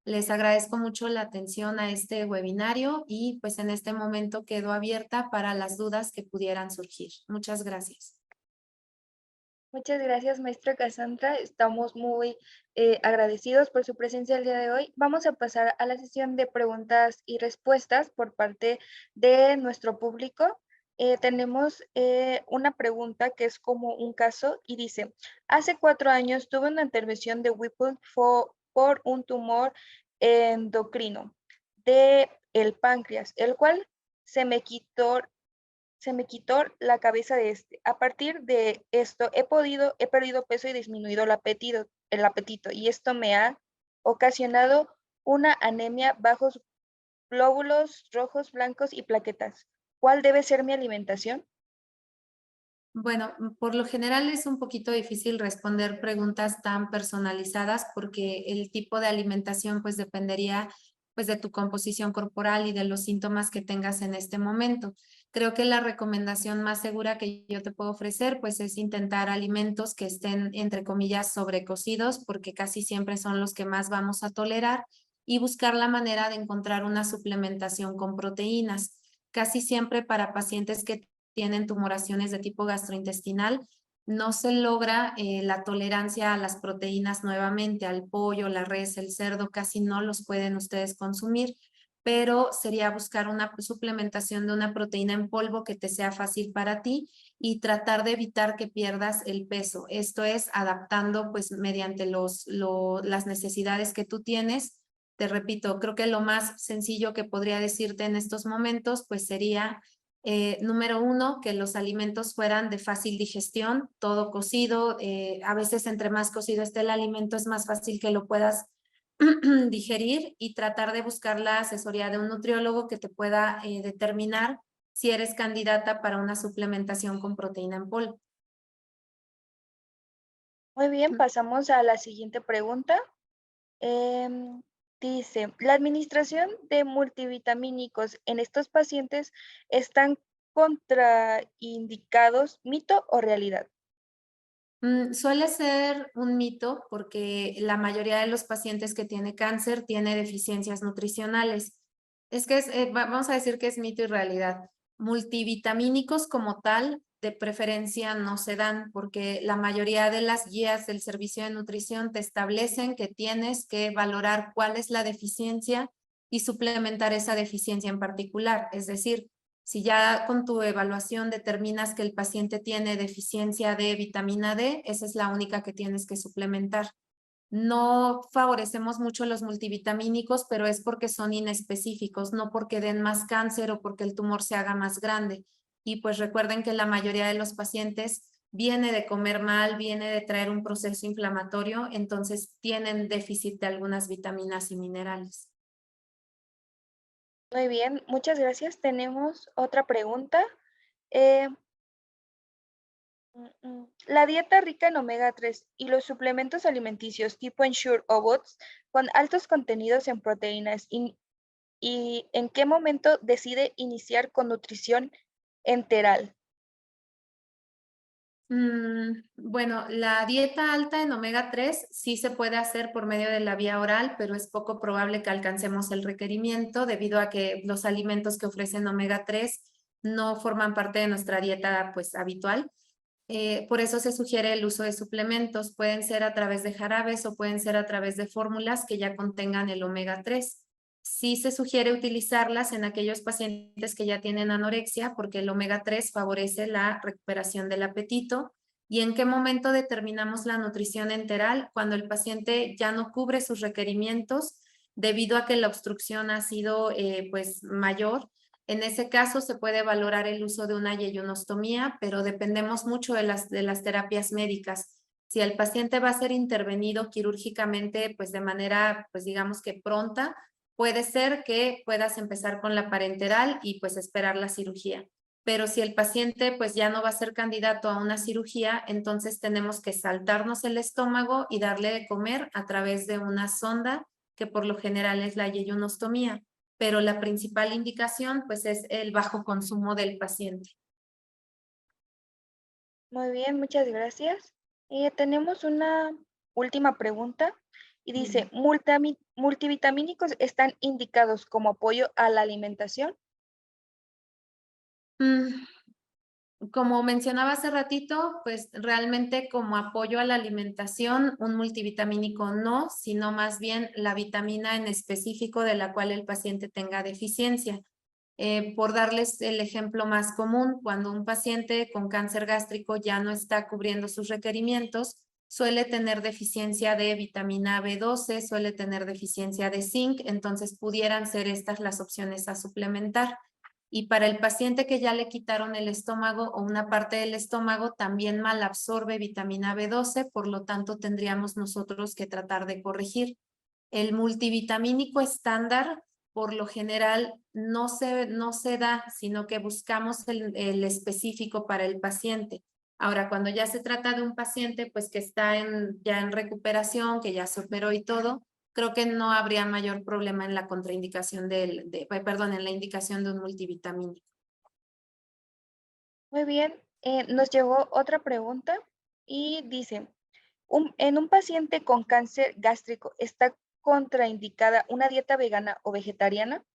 Les agradezco mucho la atención a este webinario y pues en este momento quedo abierta para las dudas que pudieran surgir. Muchas gracias. Muchas gracias, maestra Cassandra. Estamos muy agradecidos por su presencia el día de hoy. Vamos a pasar a la sesión de preguntas y respuestas por parte de nuestro público. Tenemos una pregunta que es como un caso y dice, hace 4 años tuve una intervención de Whipple por un tumor endocrino del páncreas, el cual se me quitó la cabeza de este. A partir de esto he perdido peso y disminuido el apetito, y esto me ha ocasionado una anemia, bajos glóbulos rojos, blancos y plaquetas. ¿Cuál debe ser mi alimentación? Bueno, por lo general es un poquito difícil responder preguntas tan personalizadas porque el tipo de alimentación pues dependería pues de tu composición corporal y de los síntomas que tengas en este momento. Creo que la recomendación más segura que yo te puedo ofrecer pues es intentar alimentos que estén entre comillas sobrecocidos porque casi siempre son los que más vamos a tolerar y buscar la manera de encontrar una suplementación con proteínas. Casi siempre para pacientes que tienen tumoraciones de tipo gastrointestinal, no se logra la tolerancia a las proteínas nuevamente, al pollo, la res, el cerdo, casi no los pueden ustedes consumir, pero sería buscar una suplementación de una proteína en polvo que te sea fácil para ti y tratar de evitar que pierdas el peso. Esto es adaptando pues mediante las necesidades que tú tienes. Te repito, creo que lo más sencillo que podría decirte en estos momentos pues sería número 1, que los alimentos fueran de fácil digestión, todo cocido. A veces entre más cocido esté el alimento es más fácil que lo puedas digerir y tratar de buscar la asesoría de un nutriólogo que te pueda determinar si eres candidata para una suplementación con proteína en polvo. Muy bien, pasamos a la siguiente pregunta. Dice, ¿la administración de multivitamínicos en estos pacientes están contraindicados, mito o realidad? Suele ser un mito porque la mayoría de los pacientes que tiene cáncer tiene deficiencias nutricionales. Es que vamos a decir que es mito y realidad. Multivitamínicos como tal, de preferencia no se dan porque la mayoría de las guías del servicio de nutrición te establecen que tienes que valorar cuál es la deficiencia y suplementar esa deficiencia en particular. Es decir, si ya con tu evaluación determinas que el paciente tiene deficiencia de vitamina D, esa es la única que tienes que suplementar. No favorecemos mucho los multivitamínicos, pero es porque son inespecíficos, no porque den más cáncer o porque el tumor se haga más grande. Y pues recuerden que la mayoría de los pacientes viene de comer mal, viene de traer un proceso inflamatorio, entonces tienen déficit de algunas vitaminas y minerales. Muy bien, muchas gracias. Tenemos otra pregunta. Eh, La dieta rica en omega 3 y los suplementos alimenticios tipo Ensure o Bots con altos contenidos en proteínas y en qué momento decide iniciar con nutrición enteral. Bueno, la dieta alta en omega 3 sí se puede hacer por medio de la vía oral, pero es poco probable que alcancemos el requerimiento debido a que los alimentos que ofrecen omega 3 no forman parte de nuestra dieta pues habitual. Por eso se sugiere el uso de suplementos. Pueden ser a través de jarabes o pueden ser a través de fórmulas que ya contengan el omega 3. Sí se sugiere utilizarlas en aquellos pacientes que ya tienen anorexia porque el omega 3 favorece la recuperación del apetito. ¿Y en qué momento determinamos la nutrición enteral? Cuando el paciente ya no cubre sus requerimientos debido a que la obstrucción ha sido pues mayor. En ese caso se puede valorar el uso de una yeyunostomía, pero dependemos mucho de las terapias médicas. Si el paciente va a ser intervenido quirúrgicamente, pues de manera, pues digamos que pronta, puede ser que puedas empezar con la parenteral y pues esperar la cirugía. Pero si el paciente pues ya no va a ser candidato a una cirugía, entonces tenemos que saltarnos el estómago y darle de comer a través de una sonda, que por lo general es la yeyunostomía, pero la principal indicación pues es el bajo consumo del paciente. Muy bien, muchas gracias. Tenemos una última pregunta y dice, ¿multivitamínicos están indicados como apoyo a la alimentación? Como mencionaba hace ratito, pues realmente como apoyo a la alimentación, un multivitamínico no, sino más bien la vitamina en específico de la cual el paciente tenga deficiencia. Por darles el ejemplo más común, cuando un paciente con cáncer gástrico ya no está cubriendo sus requerimientos, suele tener deficiencia de vitamina B12, suele tener deficiencia de zinc, entonces pudieran ser estas las opciones a suplementar. Y para el paciente que ya le quitaron el estómago o una parte del estómago, también malabsorbe vitamina B12, por lo tanto tendríamos nosotros que tratar de corregir. El multivitamínico estándar, por lo general, no se da, sino que buscamos el específico para el paciente. Ahora, cuando ya se trata de un paciente pues que está ya en recuperación, que ya se operó y todo, creo que no habría mayor problema en la contraindicación en la indicación de un multivitamínico. Muy bien, nos llegó otra pregunta y dice, en un paciente con cáncer gástrico, ¿está contraindicada una dieta vegana o vegetariana?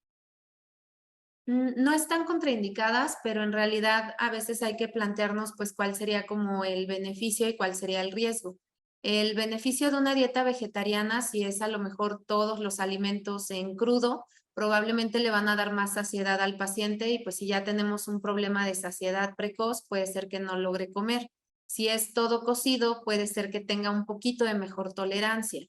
No están contraindicadas, pero en realidad a veces hay que plantearnos pues cuál sería como el beneficio y cuál sería el riesgo. El beneficio de una dieta vegetariana, si es a lo mejor todos los alimentos en crudo, probablemente le van a dar más saciedad al paciente y pues si ya tenemos un problema de saciedad precoz, puede ser que no logre comer. Si es todo cocido, puede ser que tenga un poquito de mejor tolerancia.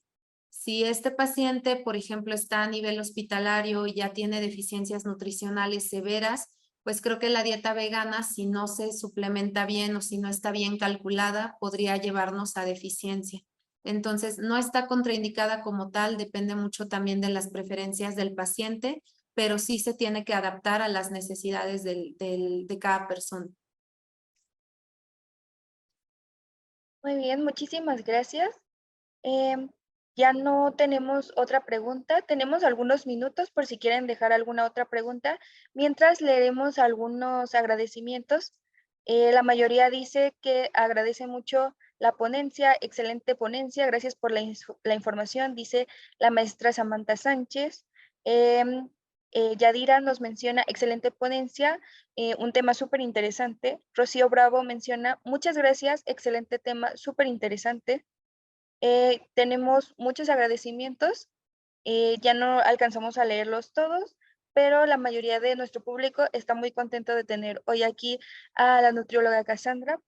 Si este paciente, por ejemplo, está a nivel hospitalario y ya tiene deficiencias nutricionales severas, pues creo que la dieta vegana, si no se suplementa bien o si no está bien calculada, podría llevarnos a deficiencia. Entonces, no está contraindicada como tal, depende mucho también de las preferencias del paciente, pero sí se tiene que adaptar a las necesidades de cada persona. Muy bien, muchísimas gracias. Em, ya no tenemos otra pregunta. Tenemos algunos minutos por si quieren dejar alguna otra pregunta. Mientras leeremos algunos agradecimientos. La mayoría dice que agradece mucho la ponencia, excelente ponencia, gracias por la información, dice la maestra Samantha Sánchez. Em, Yadira nos menciona, excelente ponencia, un tema súper interesante. Rocío Bravo menciona, muchas gracias, excelente tema, súper interesante. Tenemos muchos agradecimientos, ya no alcanzamos a leerlos todos, pero la mayoría de nuestro público está muy contento de tener hoy aquí a la nutrióloga Cassandra.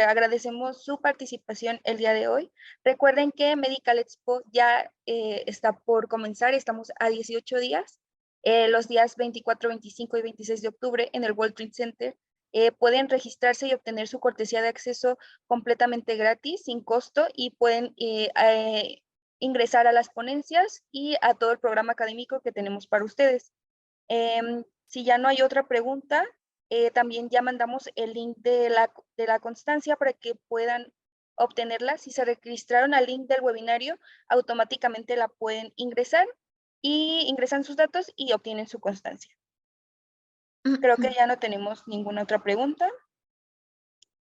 Agradecemos su participación el día de hoy. Recuerden que Medical Expo ya está por comenzar, estamos a 18 días, los días 24, 25 y 26 de octubre en el World Trade Center. Pueden registrarse y obtener su cortesía de acceso completamente gratis, sin costo, y pueden ingresar a las ponencias y a todo el programa académico que tenemos para ustedes. Si ya no hay otra pregunta, también ya mandamos el link de la constancia para que puedan obtenerla. Si se registraron al link del webinario, automáticamente la pueden ingresar y ingresan sus datos y obtienen su constancia. Creo que ya no tenemos ninguna otra pregunta.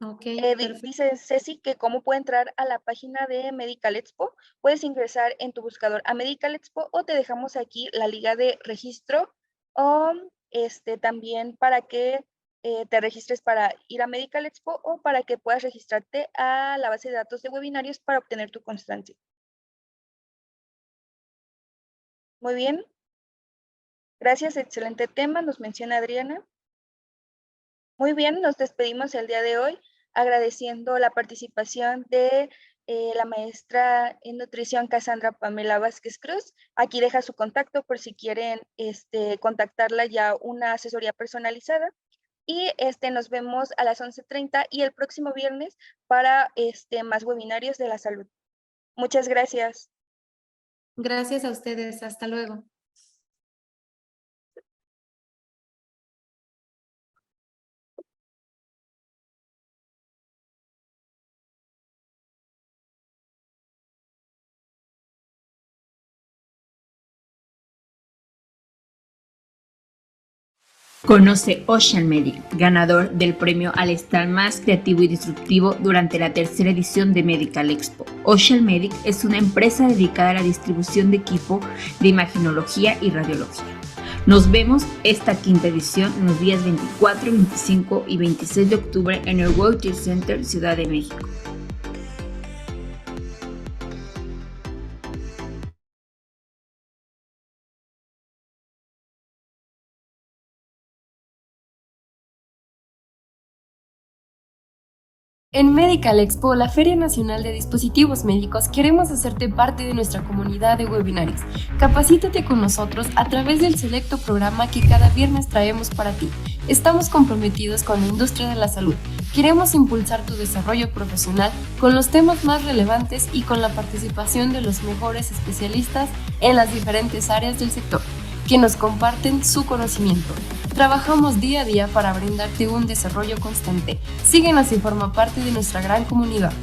Ok, perfecto. Dice Ceci que cómo puede entrar a la página de Medical Expo. Puedes ingresar en tu buscador a Medical Expo o te dejamos aquí la liga de registro o también para que te registres para ir a Medical Expo o para que puedas registrarte a la base de datos de webinarios para obtener tu constancia. Muy bien. Gracias, excelente tema, nos menciona Adriana. Muy bien, nos despedimos el día de hoy agradeciendo la participación de la maestra en nutrición Cassandra Pamela Vázquez Cruz. Aquí deja su contacto por si quieren contactarla ya una asesoría personalizada. Y nos vemos a las 11:30 y el próximo viernes para más webinarios de la salud. Muchas gracias. Gracias a ustedes. Hasta luego. Conoce Ocean Medic, ganador del premio al estar más creativo y disruptivo durante la tercera edición de Medical Expo. Ocean Medic es una empresa dedicada a la distribución de equipo de imagenología y radiología. Nos vemos esta quinta edición en los días 24, 25 y 26 de octubre en el World Trade Center, Ciudad de México. En Medical Expo, la Feria Nacional de Dispositivos Médicos, queremos hacerte parte de nuestra comunidad de webinarios. Capacítate con nosotros a través del selecto programa que cada viernes traemos para ti. Estamos comprometidos con la industria de la salud. Queremos impulsar tu desarrollo profesional con los temas más relevantes y con la participación de los mejores especialistas en las diferentes áreas del sector, que nos comparten su conocimiento. Trabajamos día a día para brindarte un desarrollo constante. Síguenos y forma parte de nuestra gran comunidad.